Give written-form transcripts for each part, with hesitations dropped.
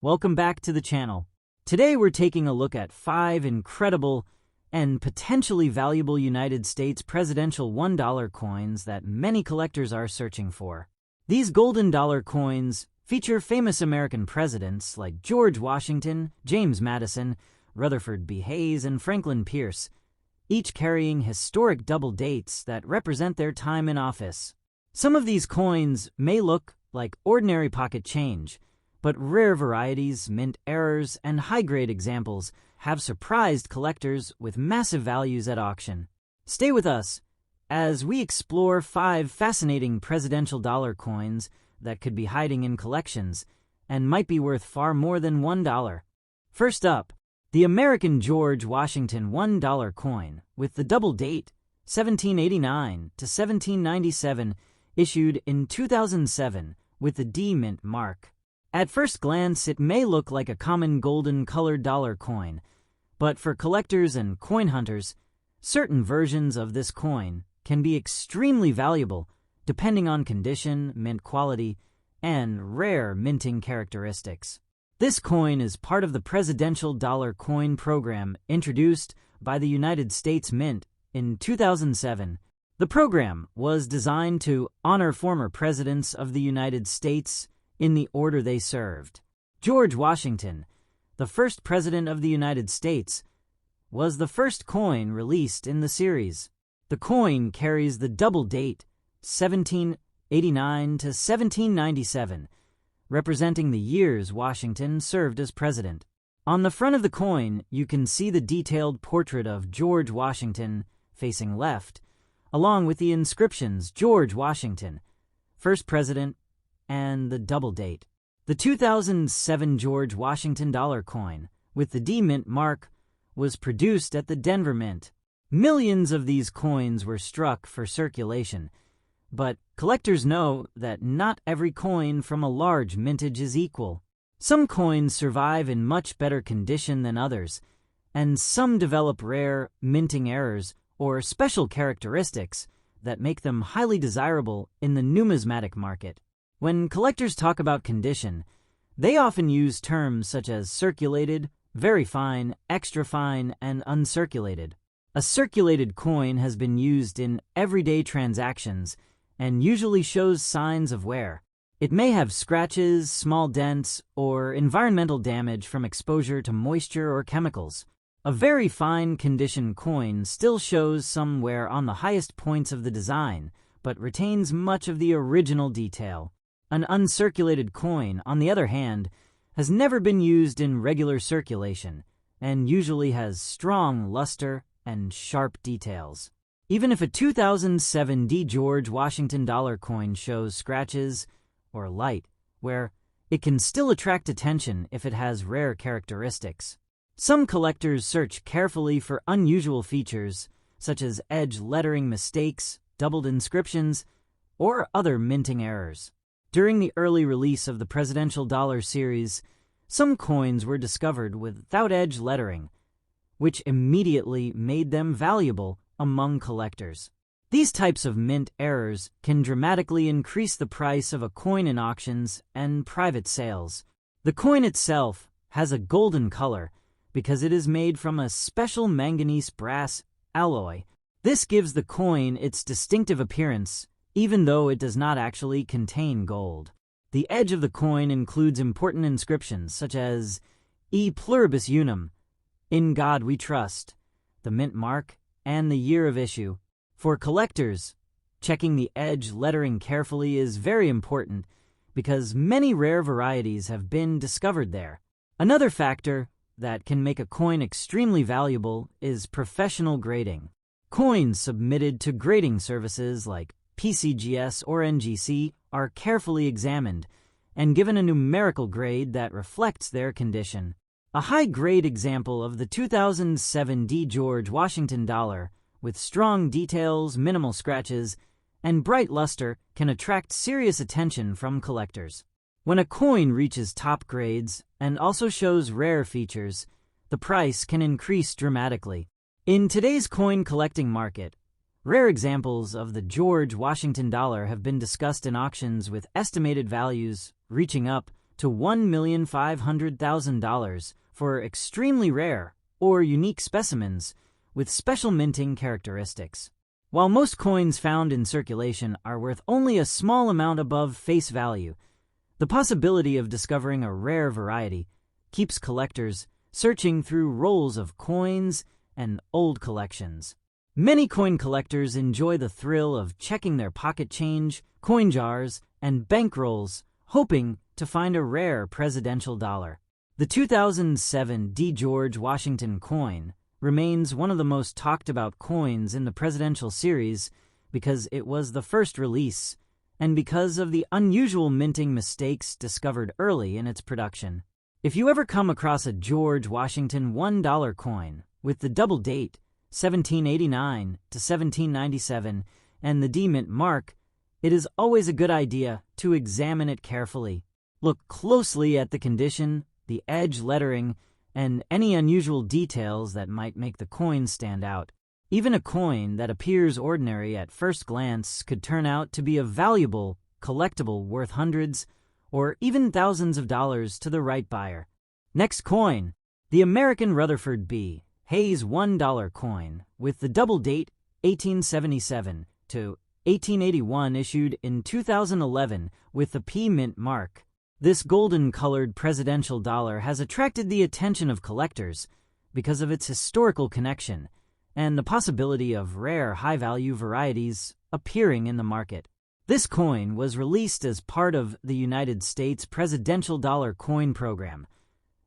Welcome back to the channel. Today we're taking a look at 5 incredible and potentially valuable United States presidential $1 coins that many collectors are searching for. These golden dollar coins feature famous American presidents like George Washington, James Madison, Rutherford B, and Franklin Pierce, each carrying historic double dates that represent their time in office. Some of these coins may look like ordinary pocket change, but rare varieties, mint errors, and high-grade examples have surprised collectors with massive values at auction. Stay with us as we explore 5 fascinating presidential dollar coins that could be hiding in collections and might be worth far more than $1. First up, the American George Washington $1 coin with the double date 1789 to 1797, issued in 2007 with the D mint mark. At first glance, it may look like a common golden-colored dollar coin, but for collectors and coin hunters, certain versions of this coin can be extremely valuable depending on condition, mint quality, and rare minting characteristics. This coin is part of the Presidential Dollar Coin Program introduced by the United States Mint in 2007. The program was designed to honor former presidents of the United States in the order they served. George Washington, the first president of the United States, was the first coin released in the series. The coin carries the double date 1789 to 1797, representing the years Washington served as president. On the front of the coin, you can see the detailed portrait of George Washington facing left, along with the inscriptions George Washington, first president, and the double date. The 2007 George Washington dollar coin with the D mint mark was produced at the Denver Mint. Millions of these coins were struck for circulation, but collectors know that not every coin from a large mintage is equal. Some coins survive in much better condition than others, and some develop rare minting errors or special characteristics that make them highly desirable in the numismatic market. When collectors talk about condition, they often use terms such as circulated, very fine, extra fine, and uncirculated. A circulated coin has been used in everyday transactions and usually shows signs of wear. It may have scratches, small dents, or environmental damage from exposure to moisture or chemicals. A very fine condition coin still shows some wear on the highest points of the design, but retains much of the original detail. An uncirculated coin, on the other hand, has never been used in regular circulation and usually has strong luster and sharp details. Even if a 2007 D George Washington dollar coin shows scratches or light wear, it can still attract attention if it has rare characteristics. Some collectors search carefully for unusual features, such as edge lettering mistakes, doubled inscriptions, or other minting errors. During the early release of the Presidential Dollar series, some coins were discovered without edge lettering, which immediately made them valuable among collectors. These types of mint errors can dramatically increase the price of a coin in auctions and private sales. The coin itself has a golden color because it is made from a special manganese brass alloy. This gives the coin its distinctive appearance, even though it does not actually contain gold. The edge of the coin includes important inscriptions such as E pluribus unum, In God We Trust, the mint mark, and the year of issue. For collectors, checking the edge lettering carefully is very important because many rare varieties have been discovered there. Another factor that can make a coin extremely valuable is professional grading. Coins submitted to grading services like PCGS or NGC are carefully examined and given a numerical grade that reflects their condition. A high-grade example of the 2007 D George Washington dollar with strong details, minimal scratches, and bright luster can attract serious attention from collectors. When a coin reaches top grades and also shows rare features, the price can increase dramatically. In today's coin collecting market, rare examples of the George Washington dollar have been discussed in auctions with estimated values reaching up to $1,500,000 for extremely rare or unique specimens with special minting characteristics. While most coins found in circulation are worth only a small amount above face value, the possibility of discovering a rare variety keeps collectors searching through rolls of coins and old collections. Many coin collectors enjoy the thrill of checking their pocket change, coin jars, and bankrolls, hoping to find a rare presidential dollar. The 2007 D. George Washington coin remains one of the most talked about coins in the presidential series because it was the first release and because of the unusual minting mistakes discovered early in its production. If you ever come across a George Washington $1 coin with the double date 1789 to 1797 and the D mint mark, it is always a good idea to examine it carefully. Look closely at the condition, the edge lettering, and any unusual details that might make the coin stand out. Even a coin that appears ordinary at first glance could turn out to be a valuable collectible worth hundreds or even thousands of dollars to the right buyer. Next coin, the American Rutherford B. Hayes $1 coin with the double date 1877 to 1881 issued in 2011 with the P mint mark. This golden-colored presidential dollar has attracted the attention of collectors because of its historical connection and the possibility of rare high-value varieties appearing in the market. This coin was released as part of the United States Presidential Dollar Coin Program,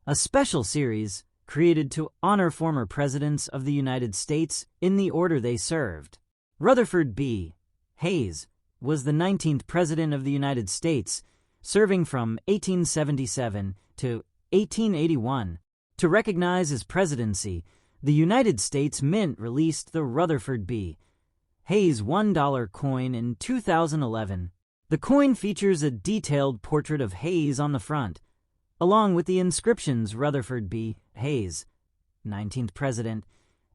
a special series created to honor former presidents of the United States in the order they served. Rutherford B. Hayes was the 19th President of the United States, serving from 1877 to 1881. To recognize his presidency, the United States Mint released the Rutherford B. Hayes $1 coin in 2011. The coin features a detailed portrait of Hayes on the front, along with the inscriptions Rutherford B. Hayes, 19th President,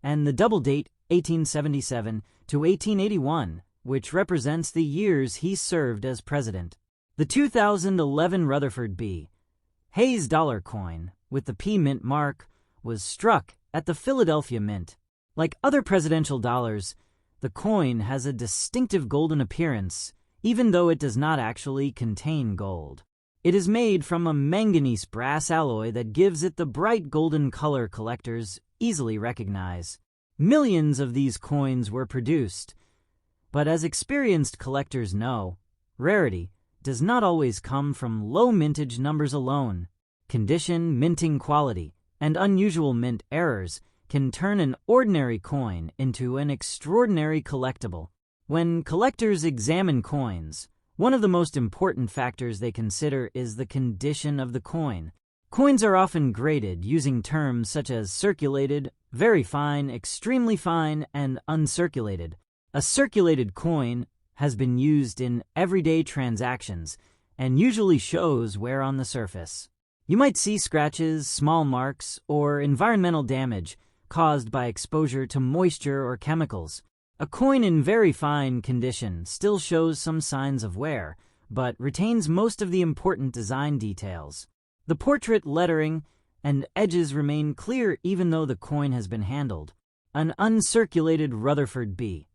and the double date 1877 to 1881, which represents the years he served as president. The 2011 Rutherford B. Hayes dollar coin with the P mint mark was struck at the Philadelphia Mint. Like other presidential dollars, the coin has a distinctive golden appearance, even though it does not actually contain gold. It is made from a manganese brass alloy that gives it the bright golden color collectors easily recognize. Millions of these coins were produced, but as experienced collectors know, rarity does not always come from low mintage numbers alone. Condition, minting quality, and unusual mint errors can turn an ordinary coin into an extraordinary collectible. When collectors examine coins, one of the most important factors they consider is the condition of the coin. Coins are often graded using terms such as circulated, very fine, extremely fine, and uncirculated. A circulated coin has been used in everyday transactions and usually shows wear on the surface. You might see scratches, small marks, or environmental damage caused by exposure to moisture or chemicals. A coin in very fine condition still shows some signs of wear, but retains most of the important design details. The portrait lettering and edges remain clear even though the coin has been handled. An uncirculated Rutherford B.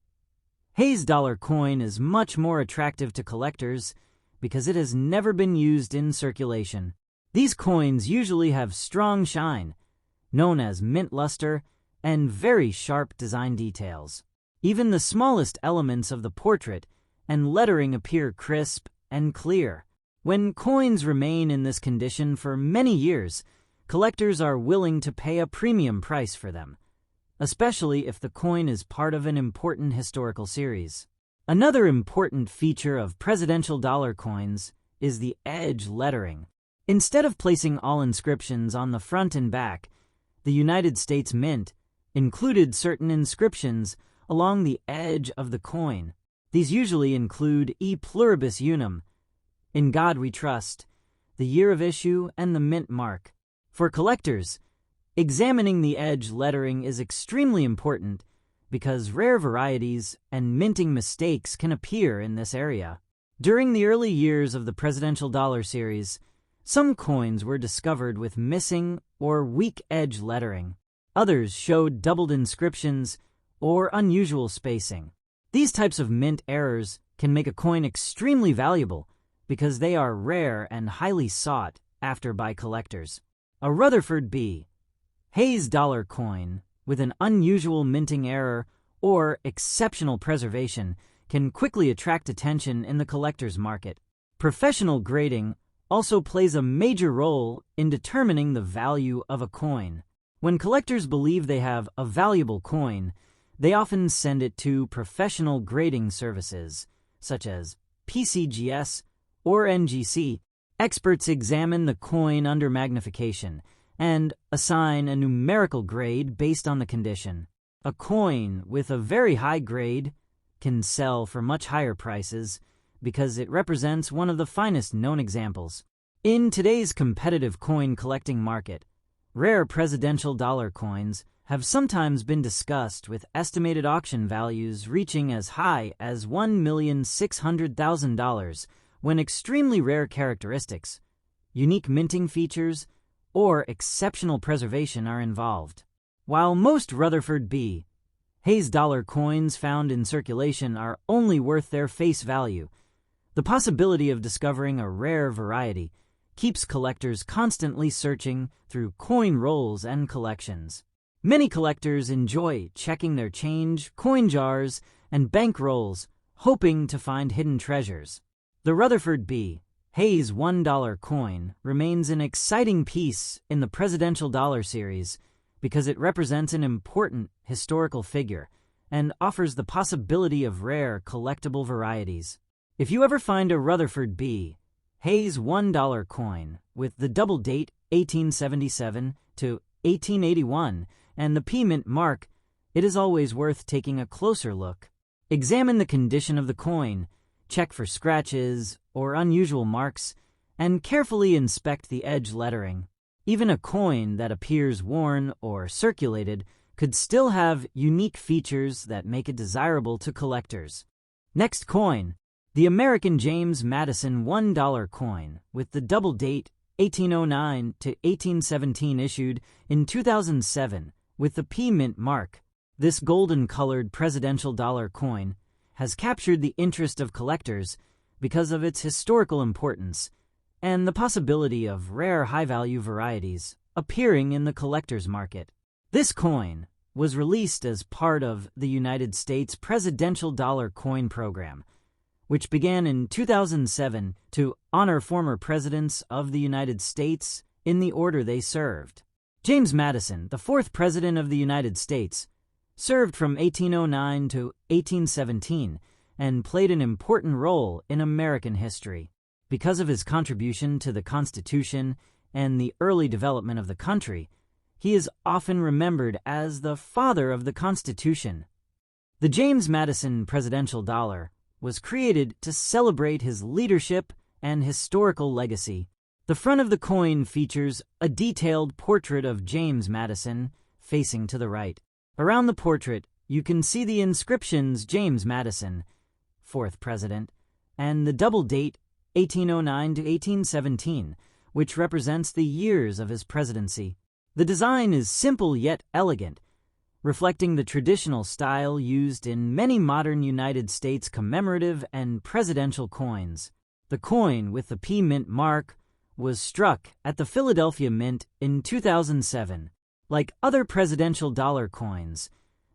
Hayes dollar coin is much more attractive to collectors because it has never been used in circulation. These coins usually have strong shine, known as mint luster, and very sharp design details. Even the smallest elements of the portrait and lettering appear crisp and clear. When coins remain in this condition for many years, collectors are willing to pay a premium price for them, especially if the coin is part of an important historical series. Another important feature of presidential dollar coins is the edge lettering. Instead of placing all inscriptions on the front and back, the United States Mint included certain inscriptions along the edge of the coin. These usually include E pluribus unum, In God We Trust, the year of issue, and the mint mark. For collectors, examining the edge lettering is extremely important because rare varieties and minting mistakes can appear in this area. During the early years of the presidential dollar series, Some coins were discovered with missing or weak edge lettering. Others showed doubled inscriptions or unusual spacing. These types of mint errors can make a coin extremely valuable because they are rare and highly sought after by collectors. A Rutherford B. Hayes dollar coin with an unusual minting error or exceptional preservation can quickly attract attention in the collector's market. Professional grading also plays a major role in determining the value of a coin. When collectors believe they have a valuable coin, they often send it to professional grading services, such as PCGS or NGC. Experts examine the coin under magnification and assign a numerical grade based on the condition. A coin with a very high grade can sell for much higher prices because it represents one of the finest known examples. In today's competitive coin collecting market, rare presidential dollar coins have sometimes been discussed with estimated auction values reaching as high as $1,600,000 when extremely rare characteristics, unique minting features, or exceptional preservation are involved. While most Rutherford B. Hayes dollar coins found in circulation are only worth their face value, the possibility of discovering a rare variety keeps collectors constantly searching through coin rolls and collections. Many collectors enjoy checking their change, coin jars, and bank rolls, hoping to find hidden treasures. The Rutherford B. Hayes $1 coin remains an exciting piece in the presidential dollar series because it represents an important historical figure and offers the possibility of rare collectible varieties. If you ever find a Rutherford B. Hayes $1 coin with the double date 1877 to 1881 and the P mint mark, it is always worth taking a closer look. Examine the condition of the coin, check for scratches or unusual marks, and carefully inspect the edge lettering. Even a coin that appears worn or circulated could still have unique features that make it desirable to collectors. Next coin, the American James Madison $1 coin with the double date 1809 to 1817 issued in 2007 with the P mint mark. This golden-colored presidential dollar coin has captured the interest of collectors because of its historical importance and the possibility of rare high-value varieties appearing in the collector's market. This coin was released as part of the United States Presidential Dollar Coin Program, which began in 2007 to honor former presidents of the United States in the order they served. James Madison, the fourth President of the United States, served from 1809 to 1817 and played an important role in American history. Because of his contribution to the Constitution and the early development of the country, he is often remembered as the father of the Constitution. The James Madison Presidential Dollar was created to celebrate his leadership and historical legacy. The front of the coin features a detailed portrait of James Madison facing to the right. Around the portrait, you can see the inscriptions James Madison, fourth president, and the double date 1809 to 1817, which represents the years of his presidency. The design is simple yet elegant, reflecting the traditional style used in many modern United States commemorative and presidential coins. The coin with the P mint mark was struck at the Philadelphia Mint in 2007. Like other presidential dollar coins,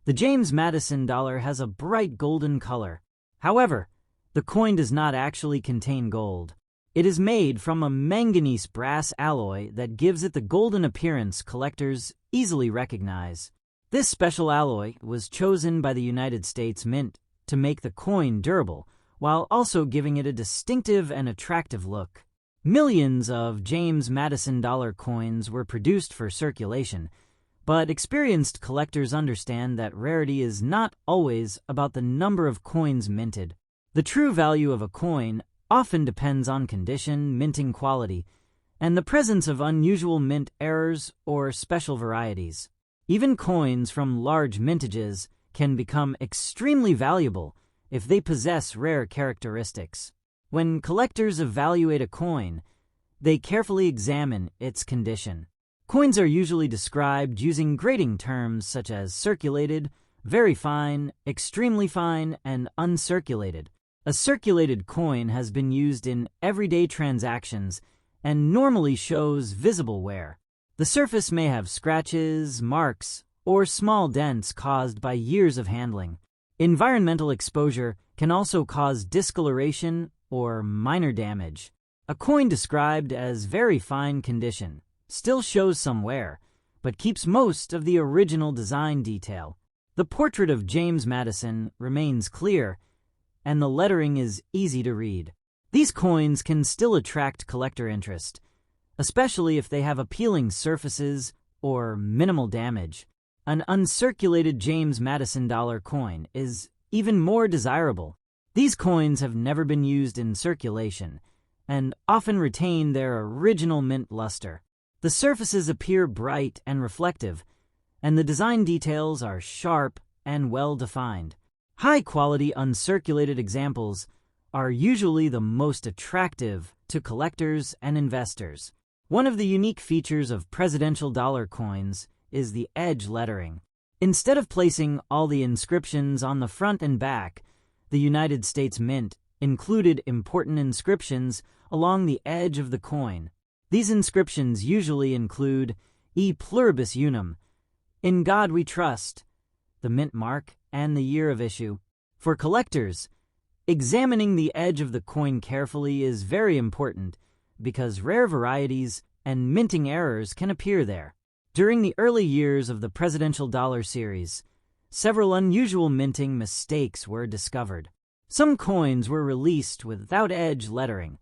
the James Madison dollar has a bright golden color. However, the coin does not actually contain gold. It is made from a manganese brass alloy that gives it the golden appearance collectors easily recognize. This special alloy was chosen by the United States Mint to make the coin durable, while also giving it a distinctive and attractive look. Millions of James Madison dollar coins were produced for circulation, but experienced collectors understand that rarity is not always about the number of coins minted. The true value of a coin often depends on condition, minting quality, and the presence of unusual mint errors or special varieties. Even coins from large mintages can become extremely valuable if they possess rare characteristics. When collectors evaluate a coin, they carefully examine its condition. Coins are usually described using grading terms such as circulated, very fine, extremely fine, and uncirculated. A circulated coin has been used in everyday transactions and normally shows visible wear. The surface may have scratches, marks, or small dents caused by years of handling. Environmental exposure can also cause discoloration or minor damage. A coin described as very fine condition still shows some wear, but keeps most of the original design detail. The portrait of James Madison remains clear, and the lettering is easy to read. These coins can still attract collector interest, especially if they have appealing surfaces or minimal damage. An uncirculated James Madison dollar coin is even more desirable. These coins have never been used in circulation and often retain their original mint luster. The surfaces appear bright and reflective, and the design details are sharp and well-defined. High-quality uncirculated examples are usually the most attractive to collectors and investors. One of the unique features of presidential dollar coins is the edge lettering. Instead of placing all the inscriptions on the front and back, the United States Mint included important inscriptions along the edge of the coin. These inscriptions usually include E pluribus unum, In God We Trust, the mint mark, and the year of issue. For collectors, examining the edge of the coin carefully is very important because rare varieties and minting errors can appear there. During the early years of the presidential dollar series, several unusual minting mistakes were discovered. Some coins were released without edge lettering,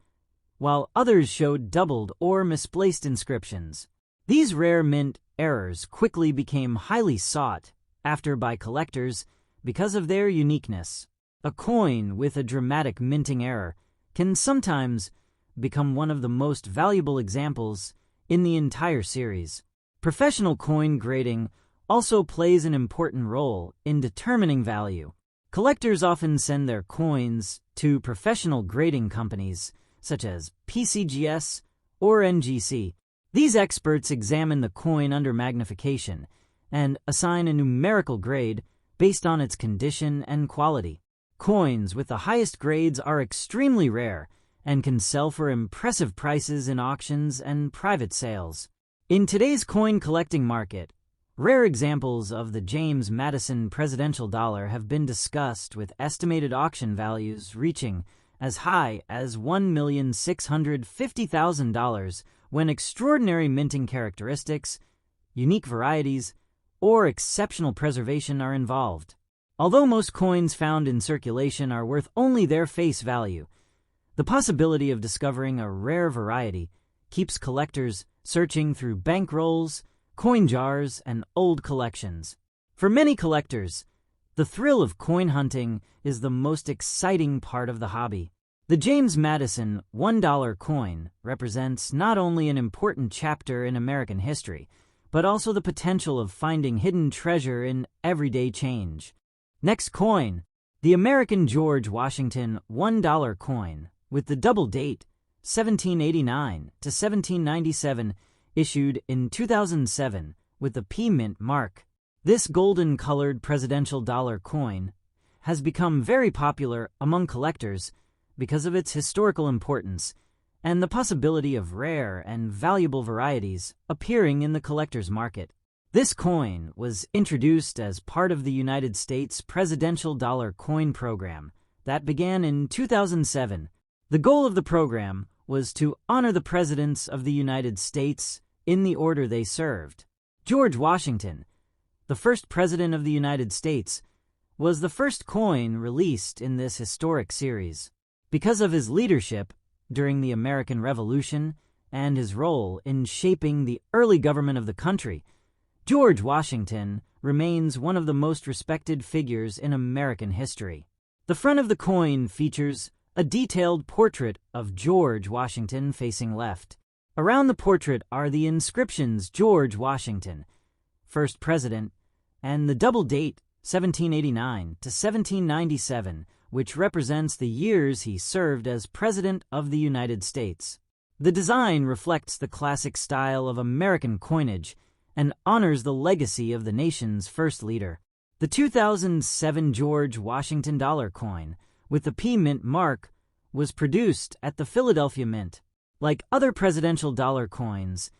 while others showed doubled or misplaced inscriptions. These rare mint errors quickly became highly sought after by collectors because of their uniqueness. A coin with a dramatic minting error can sometimes become one of the most valuable examples in the entire series. Professional coin grading also plays an important role in determining value. Collectors often send their coins to professional grading companies such as PCGS or NGC. These experts examine the coin under magnification and assign a numerical grade based on its condition and quality. Coins with the highest grades are extremely rare and can sell for impressive prices in auctions and private sales. In today's coin collecting market, rare examples of the James Madison presidential dollar have been discussed with estimated auction values reaching as high as $1,650,000 when extraordinary minting characteristics, unique varieties, or exceptional preservation are involved. Although most coins found in circulation are worth only their face value, the possibility of discovering a rare variety keeps collectors searching through bankrolls, coin jars, and old collections. For many collectors, the thrill of coin hunting is the most exciting part of the hobby. The James Madison $1 coin represents not only an important chapter in American history, but also the potential of finding hidden treasure in everyday change. Next coin, the American George Washington $1 coin, with the double date 1789 to 1797, issued in 2007 with the P Mint mark. This golden-colored presidential dollar coin has become very popular among collectors because of its historical importance and the possibility of rare and valuable varieties appearing in the collector's market. This coin was introduced as part of the United States Presidential Dollar Coin Program that began in 2007. The goal of the program was to honor the presidents of the United States in the order they served. George Washington, the first president of the United States, was the first coin released in this historic series. Because of his leadership during the American Revolution and his role in shaping the early government of the country, George Washington remains one of the most respected figures in American history. The front of the coin features a detailed portrait of George Washington facing left. Around the portrait are the inscriptions George Washington, first president, and the double date 1789 to 1797, which represents the years he served as President of the United States. The design reflects the classic style of American coinage and honors the legacy of the nation's first leader. The 2007 George Washington dollar coin, with the P Mint mark, was produced at the Philadelphia Mint. Like other presidential dollar coins,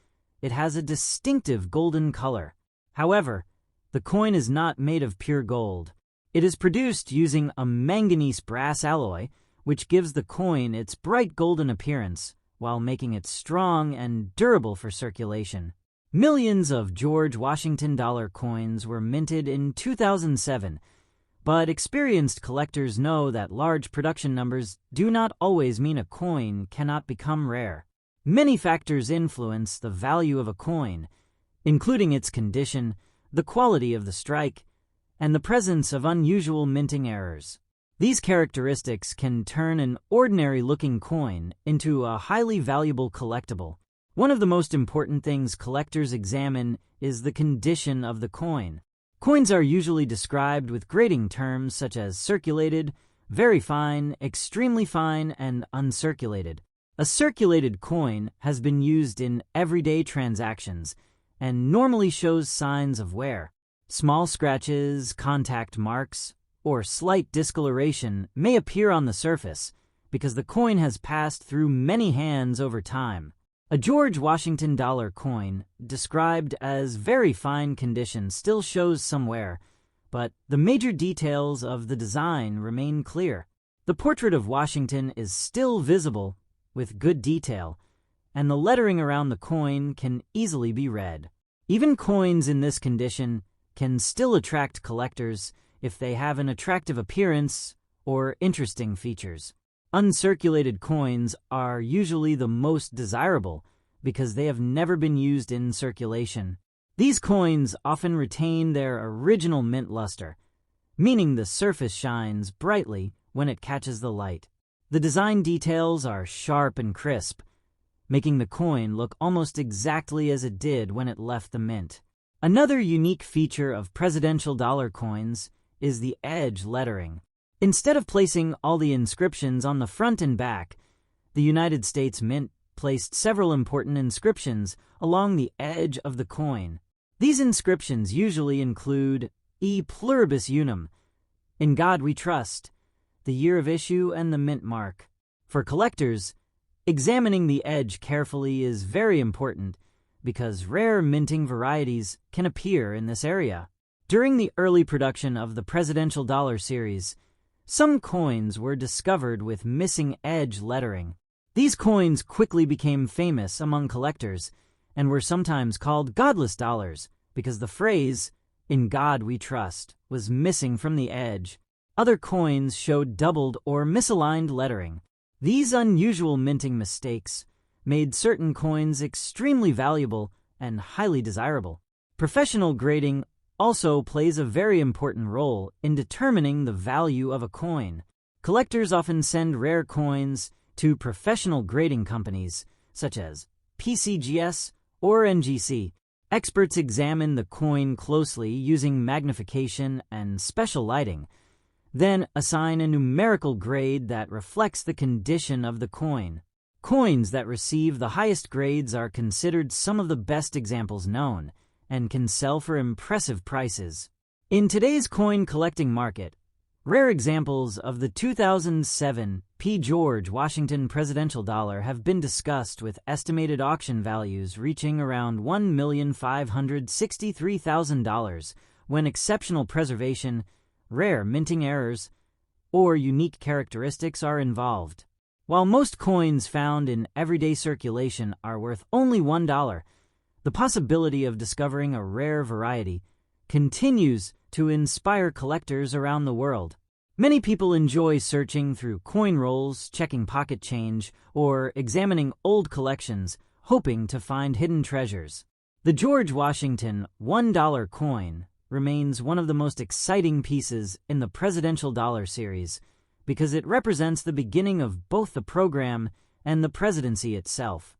it has a distinctive golden color. However, the coin is not made of pure gold. It is produced using a manganese brass alloy, which gives the coin its bright golden appearance while making it strong and durable for circulation. Millions of George Washington dollar coins were minted in 2007, but experienced collectors know that large production numbers do not always mean a coin cannot become rare. Many factors influence the value of a coin, including its condition, the quality of the strike, and the presence of unusual minting errors. These characteristics can turn an ordinary-looking coin into a highly valuable collectible. One of the most important things collectors examine is the condition of the coin. Coins are usually described with grading terms such as circulated, very fine, extremely fine, and uncirculated. A circulated coin has been used in everyday transactions and normally shows signs of wear. Small scratches, contact marks, or slight discoloration may appear on the surface because the coin has passed through many hands over time. A George Washington dollar coin, described as very fine condition, still shows some wear, but the major details of the design remain clear. The portrait of Washington is still visible with good detail, and the lettering around the coin can easily be read. Even coins in this condition can still attract collectors if they have an attractive appearance or interesting features. Uncirculated coins are usually the most desirable because they have never been used in circulation. These coins often retain their original mint luster, meaning the surface shines brightly when it catches the light. The design details are sharp and crisp, making the coin look almost exactly as it did when it left the mint. Another unique feature of presidential dollar coins is the edge lettering. Instead of placing all the inscriptions on the front and back, the United States Mint placed several important inscriptions along the edge of the coin. These inscriptions usually include E pluribus unum, In God We Trust, the year of issue, and the mint mark. For collectors, examining the edge carefully is very important because rare minting varieties can appear in this area. During the early production of the presidential dollar series, some coins were discovered with missing edge lettering. These coins quickly became famous among collectors and were sometimes called godless dollars because the phrase, "In God We Trust," was missing from the edge. Other coins showed doubled or misaligned lettering. These unusual minting mistakes made certain coins extremely valuable and highly desirable. Professional grading also plays a very important role in determining the value of a coin. Collectors often send rare coins to professional grading companies, such as PCGS or NGC. Experts examine the coin closely using magnification and special lighting, then assign a numerical grade that reflects the condition of the coin. Coins that receive the highest grades are considered some of the best examples known and can sell for impressive prices. In today's coin collecting market, rare examples of the 2007 P. George Washington presidential dollar have been discussed with estimated auction values reaching around $1,563,000 when exceptional preservation, rare minting errors, or unique characteristics are involved. While most coins found in everyday circulation are worth only $1, the possibility of discovering a rare variety continues to inspire collectors around the world. Many people enjoy searching through coin rolls, checking pocket change, or examining old collections, hoping to find hidden treasures. The George Washington $1 coin remains one of the most exciting pieces in the presidential dollar series because it represents the beginning of both the program and the presidency itself.